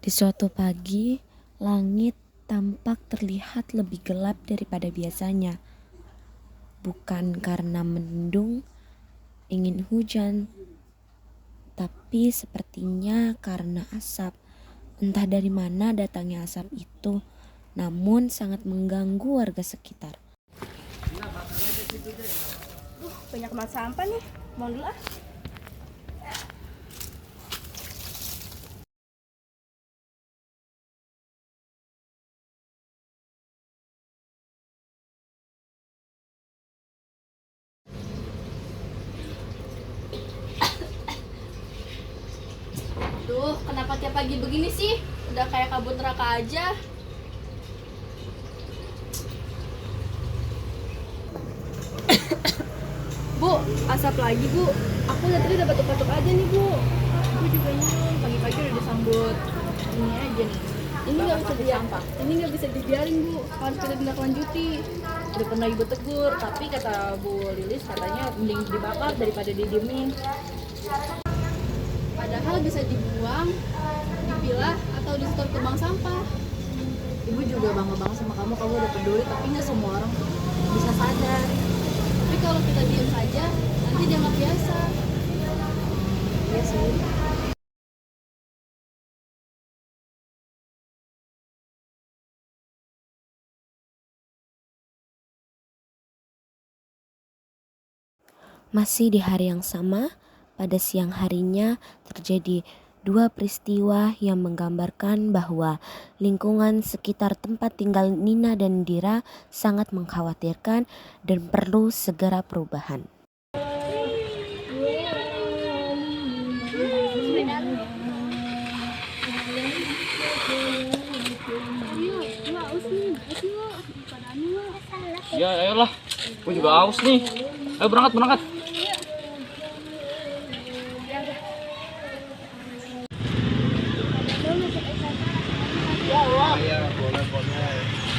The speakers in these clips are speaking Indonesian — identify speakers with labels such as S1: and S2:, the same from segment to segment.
S1: Di suatu pagi, langit tampak terlihat lebih gelap daripada biasanya. Bukan karena mendung, ingin hujan, tapi sepertinya karena asap. Entah dari mana datangnya asap itu, namun sangat mengganggu warga sekitar.
S2: Banyak banget sampah nih. Mau dulu ah. Duh, kenapa tiap pagi begini sih? Udah kayak kabut neraka aja. Bu, asap lagi bu. Aku lihat tadi udah batuk-batuk aja nih bu. Aku juga nih pagi-pagi udah disambut ini aja nih. Ini nggak bisa disampah. Ini nggak bisa dibiarin bu. Harus kita tindak lanjuti. Udah pernah ibu tegur, tapi kata Bu Lilis katanya mending dibakar daripada didiemin. Padahal bisa dibuang, dipilah atau disetor ke bank sampah. Ibu juga bangga banget sama kamu udah peduli, tapi nggak semua orang bisa sadar. Tapi kalau kita diam saja, nanti dianggap biasa. Iya sih.
S1: Masih di hari yang sama, pada siang harinya terjadi dua peristiwa yang menggambarkan bahwa lingkungan sekitar tempat tinggal Nina dan Dira sangat mengkhawatirkan dan perlu segera perubahan.
S3: Ya, ayolah. Gue juga haus nih. Ayo berangkat.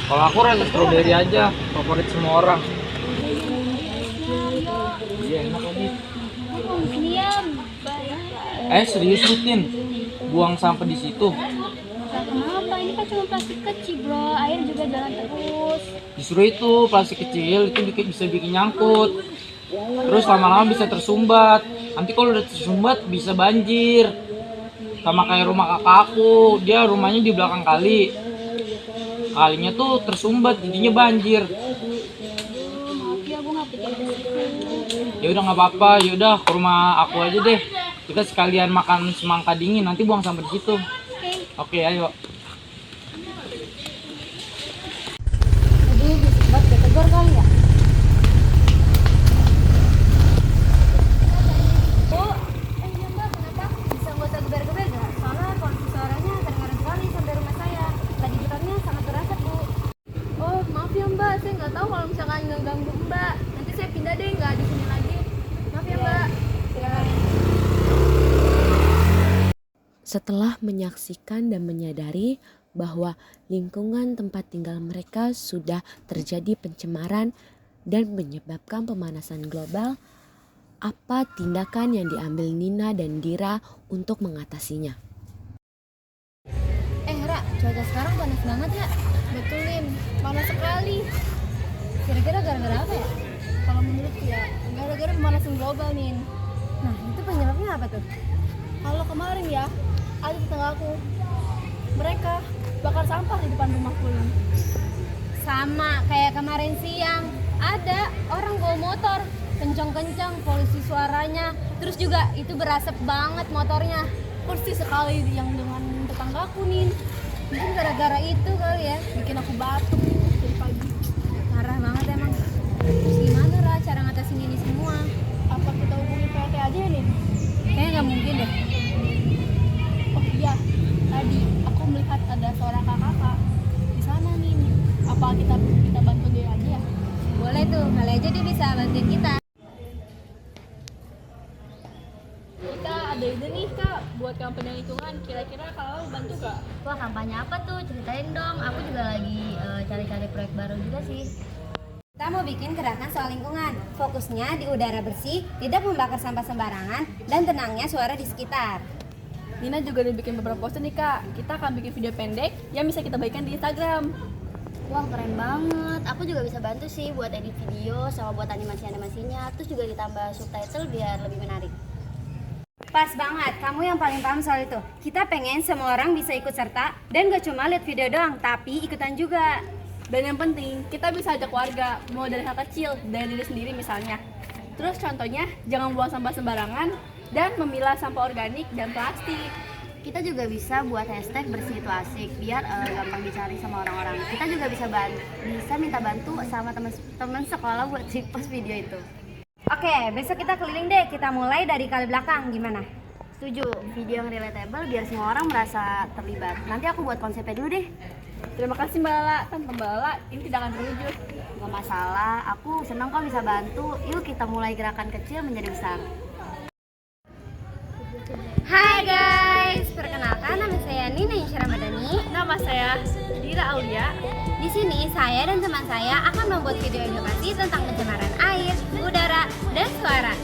S3: Kalau aku rasa strawberry aja, favorit semua orang. Iya, enak lagi. Serius rutin? Buang sampah di situ?
S4: Kenapa? Ini kan cuma plastik kecil bro, air juga jalan terus.
S3: Justru itu, plastik kecil itu bisa bikin nyangkut. Terus lama-lama bisa tersumbat. Nanti kalau udah tersumbat bisa banjir. Sama kayak rumah kakak aku, dia rumahnya di belakang kali. Kalinya tuh tersumbat, jadinya banjir.
S4: Maaf ya, gue nggak pikir ke situ.
S3: Ya udah nggak apa-apa, ya udah ke rumah aku aja deh. Kita sekalian makan semangka dingin, nanti buang sampah di situ. Oke, ayo.
S4: Jadi bisik banget gak tegur kali ya? Bu, iya mbak, kenapa? Bisa nggak usah geber-geber gak? Soalnya polusi suaranya kedengaran sekali sampai rumah saya. Tadi gitarnya sangat berasap bu.
S2: Oh, maaf ya Mbak, saya nggak tahu kalau misalkan nggak ganggu Mbak. Nanti saya pindah deh, nggak di sini lagi. Maaf ya Mbak.
S4: Silakan.
S1: Setelah menyaksikan dan menyadari bahwa lingkungan tempat tinggal mereka sudah terjadi pencemaran dan menyebabkan pemanasan global, apa tindakan yang diambil Nina dan Dira untuk mengatasinya?
S4: Ra, cuaca sekarang panas banget ya?
S2: Betulin, panas sekali.
S4: Kira-kira gara-gara apa ya?
S2: Kalau menurutku ya, gara-gara pemanasan global nih.
S4: Nah, itu penyebabnya apa tuh?
S2: Kalau kemarin ya, ada tetanggaku. Mereka bakar sampah di depan rumahku.
S4: Sama kayak kemarin siang, ada orang bawa motor kencang-kencang, polusi suaranya, terus juga itu berasap banget motornya.
S2: Persis sekali yang dengan tetanggaku nih.
S4: Mungkin gara-gara itu kali ya,
S2: Bikin aku batuk dari pagi.
S4: parah banget emang. Terus gimana Ra cara ngatasin ini semua?
S2: Apa kita hubungin PLT aja ya nih?
S4: Kayaknya nggak mungkin deh.
S2: Oh iya, tadi aku melihat ada seorang kakak di sana nih. Apa kita bantu dia aja ya?
S4: Boleh tuh, kali aja dia bisa bantuin kita.
S2: Kita ada ide nih kak buat kampanye lingkungan. Kira-kira kalau bantu gak?
S4: Wah, kampanye apa tuh? Ceritain dong. Aku juga lagi cari-cari proyek baru juga sih. Kita mau bikin gerakan soal lingkungan. Fokusnya di udara bersih, tidak membakar sampah sembarangan, dan tenangnya suara di sekitar.
S2: Nina juga udah bikin beberapa poster nih kak. Kita akan bikin video pendek yang bisa kita bagikan di Instagram.
S5: Wah keren banget, aku juga bisa bantu sih buat edit video sama buat animasinya, terus juga ditambah subtitle biar lebih menarik.
S4: Pas banget, kamu yang paling paham soal itu. Kita pengen semua orang bisa ikut serta dan gak cuma lihat video doang, tapi ikutan juga.
S2: Dan yang penting, kita bisa ajak warga, mau dari hal kecil, dari diri sendiri misalnya. Terus contohnya, jangan buang sampah sembarangan dan memilah sampah organik dan plastik.
S5: Kita juga bisa buat hashtag bersih itu asik biar gampang dicari sama orang-orang. Kita juga bisa minta bantu sama teman sekolah buat repost video itu.
S4: Oke, besok kita keliling deh. Kita mulai dari kali belakang, gimana?
S5: Setuju, video yang relatable biar semua orang merasa terlibat. Nanti aku buat konsepnya dulu deh.
S2: Terima kasih Mbak Lala, tanpa Mbak Lala ini tidak akan terwujud.
S5: Gak masalah, aku senang kok bisa bantu. Yuk kita mulai gerakan kecil menjadi besar.
S4: Hai guys, perkenalkan nama saya Nina Insyara Madani.
S2: Nama saya Dira Aulia.
S4: Di sini saya dan teman saya akan membuat video edukasi tentang pencemaran air, udara, dan suara.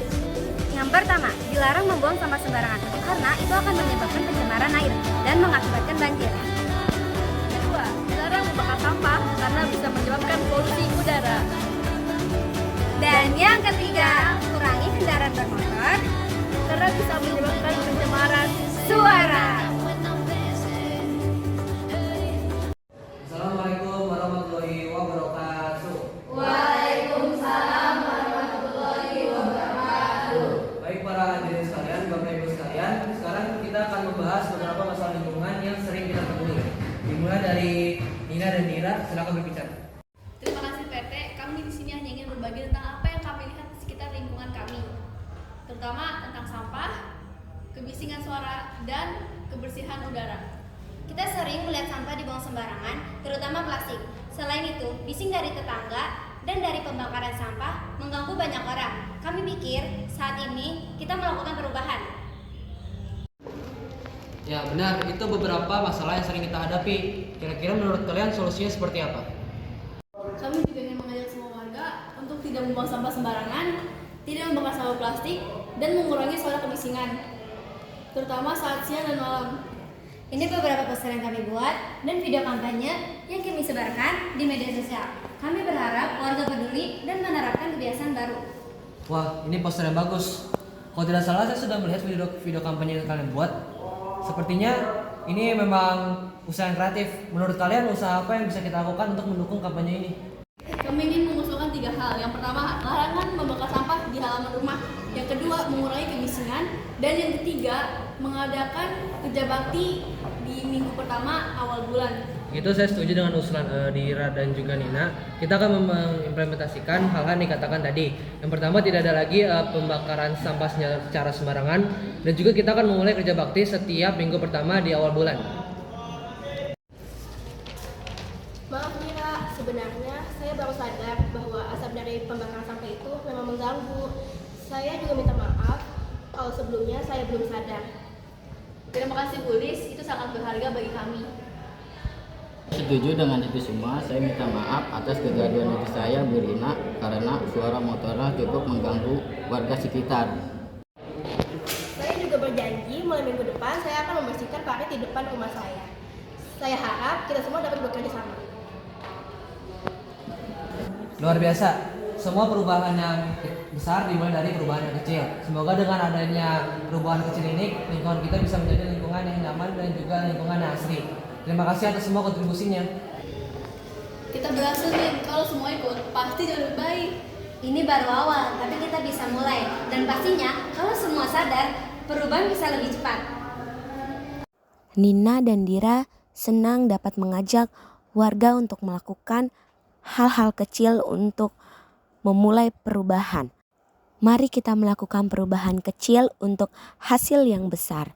S4: Yang pertama, dilarang membuang sampah sembarangan karena itu akan menyebabkan pencemaran air dan mengakibatkan banjir.
S2: Kedua, dilarang membakar sampah karena bisa menyebabkan polusi udara.
S4: Dan yang ketiga, kurangi kendaraan bermotor
S2: Karena bisa menyebabkan pencemaran
S4: suara.
S3: Assalamualaikum warahmatullahi wabarakatuh. Baik para hadirin sekalian, Bapak Ibu sekalian, sekarang kita akan membahas beberapa masalah lingkungan yang sering kita temui. Dimulai dari Nina dan Dira, silakan berbicara.
S2: Terima kasih PT, kami di sini hanya ingin berbagi tentang apa yang kami lihat di sekitar lingkungan kami, terutama tentang sampah, kebisingan suara, dan kebersihan udara.
S4: Kita sering melihat sampah dibuang sembarangan, terutama plastik. Selain itu, bising dari tetangga dan dari pembakaran sampah mengganggu banyak orang. Kami pikir saat ini kita melakukan perubahan.
S3: Ya benar, itu beberapa masalah yang sering kita hadapi. Kira-kira menurut kalian solusinya seperti apa?
S2: Kami juga ingin mengajak semua warga untuk tidak membuang sampah sembarangan, tidak membakar sampah plastik, dan mengurangi suara kebisingan, terutama saat siang dan malam.
S4: Ini beberapa poster yang kami buat dan video kampanye yang kami sebarkan di media sosial. Kami berharap warga peduli dan menerapkan kebiasaan baru.
S3: Wah, ini poster yang bagus. Kalau tidak salah, saya sudah melihat video kampanye yang kalian buat. Sepertinya ini memang usaha yang kreatif. Menurut kalian, usaha apa yang bisa kita lakukan untuk mendukung kampanye ini?
S2: Kami ingin mengusulkan 3 hal. Yang pertama, larangan membakar sampah di halaman rumah. Yang kedua, mengurangi kebisingan. Dan yang ketiga, mengadakan kerja bakti di minggu pertama awal bulan.
S3: Itu saya setuju dengan usulan Dira dan juga Nina. Kita akan mengimplementasikan hal-hal yang dikatakan tadi. Yang pertama, tidak ada lagi pembakaran sampah secara sembarangan. Dan juga kita akan memulai kerja bakti setiap minggu pertama di awal bulan.
S6: Maaf Mira, sebenarnya saya baru sadar bahwa asap dari pembakaran sampah itu memang mengganggu. Saya juga minta maaf kalau sebelumnya saya belum sadar.
S2: Terima kasih Bu Lis, itu sangat berharga bagi kami.
S7: Setuju dengan itu semua, saya minta maaf atas kegaduhan itu saya Bu Rina karena suara motornya cukup mengganggu warga sekitar.
S6: Saya juga berjanji mulai minggu depan saya akan membersihkan parit di depan rumah saya. Saya harap kita semua dapat bekerja sama.
S3: Luar biasa. Semua perubahan yang besar dimulai dari perubahan yang kecil. Semoga dengan adanya perubahan kecil ini, lingkungan kita bisa menjadi lingkungan yang nyaman dan juga lingkungan yang asri. Terima kasih atas semua kontribusinya.
S2: Kita berhasil nih, kalau semua ikut pasti jauh lebih baik.
S4: Ini baru awal, tapi kita bisa mulai. Dan pastinya, kalau semua sadar, perubahan bisa lebih cepat.
S1: Nina dan Dira senang dapat mengajak warga untuk melakukan hal-hal kecil untuk memulai perubahan. Mari kita melakukan perubahan kecil untuk hasil yang besar.